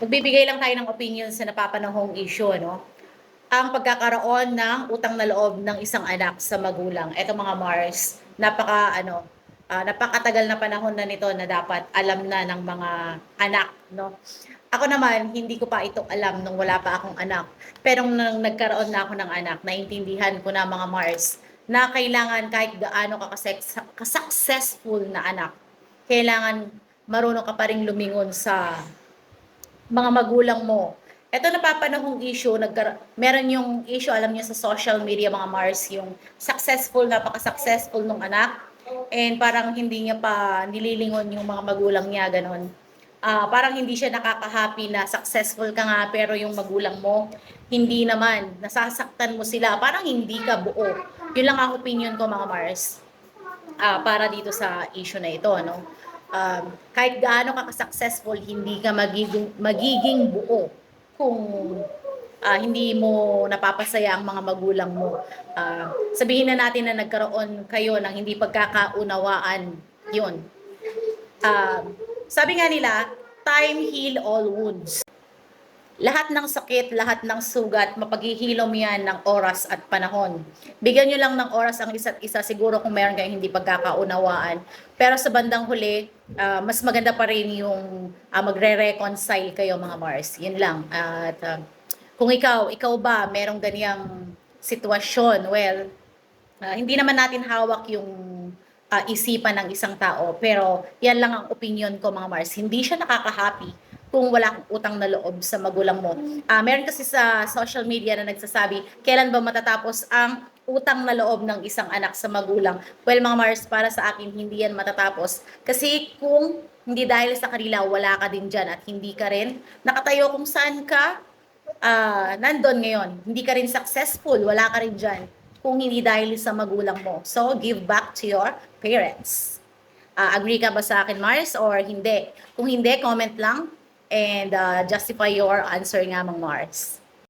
Magbibigay lang tayo ng opinion sa napapanahong issue, no? Ang pagkakaroon ng utang na loob ng isang anak sa magulang. Eto mga Mars, napakatagal na panahon na nito na dapat alam na ng mga anak, no? Ako naman, hindi ko pa ito alam nung wala pa akong anak. Pero nung nagkaroon na ako ng anak, naintindihan ko na mga Mars na kailangan kahit gaano ka successful na anak, kailangan marunong ka pa ring lumingon sa mga magulang mo. Ito napapanahong issue, meron yung issue, alam niyo sa social media mga Mars, yung napaka-successful nung anak, and parang hindi niya pa nililingon yung mga magulang niya, ganun. Parang hindi siya nakaka-happy na successful ka nga, pero yung magulang mo, hindi naman, nasasaktan mo sila, parang hindi ka buo. Yun lang ang opinion ko mga Mars, para dito sa issue na ito, no? Kahit gaano ka successful, hindi ka magiging buo kung hindi mo napapasaya ang mga magulang mo. Sabihin na natin na nagkaroon kayo ng hindi pagkakaunawaan, yun. Sabi nga nila, time heal all wounds. Lahat ng sakit, lahat ng sugat, mapaghihilom yan ng oras at panahon. Bigyan nyo lang ng oras ang isa't isa, siguro kung meron kayong hindi pagkakaunawaan. Pero sa bandang huli, mas maganda pa rin yung magre-reconcile kayo mga Mars. Yun lang. At kung ikaw ba, merong ganiyang sitwasyon, well, hindi naman natin hawak yung isipan ng isang tao. Pero yan lang ang opinion ko mga Mars. Hindi siya nakaka-happy kung wala kang utang na loob sa magulang mo. Meron kasi sa social media na nagsasabi, kailan ba matatapos ang utang na loob ng isang anak sa magulang? Well mga Mars, para sa akin, hindi yan matatapos. Kasi kung hindi dahil sa kanila, wala ka din dyan at hindi ka rin nakatayo kung saan ka nandun ngayon. Hindi ka rin successful, wala ka rin dyan kung hindi dahil sa magulang mo. So, give back to your parents. Agree ka ba sa akin, Mars, or hindi? Kung hindi, comment lang and justify your answer nga, Mang Mars.